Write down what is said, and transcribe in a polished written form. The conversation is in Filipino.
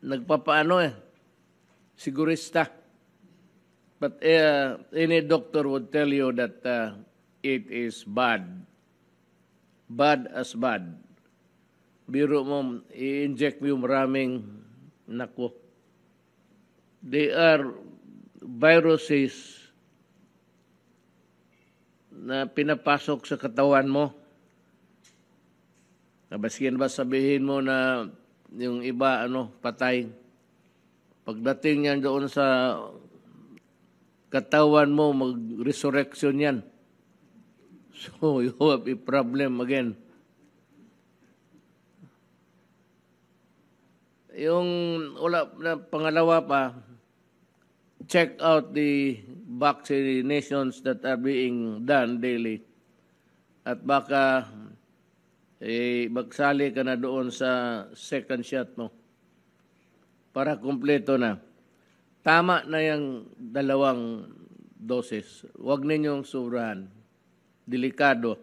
nagpapaano sigurista. But any doctor would tell you that it is bad. Bad as bad. Biro mo, i-inject mo yung maraming nako. They are viruses na pinapasok sa katawan mo. Baskin ba sabihin mo na yung iba patay. Pagdating niyan doon sa katawan mo, mag-resurrection yan. So you have a problem again. Yung pangalawa pa, check out the vaccinations that are being done daily. At baka magsali ka na doon sa second shot mo para kumpleto na. Tama na yung 2 doses. Huwag ninyong sobrahan. Delikado.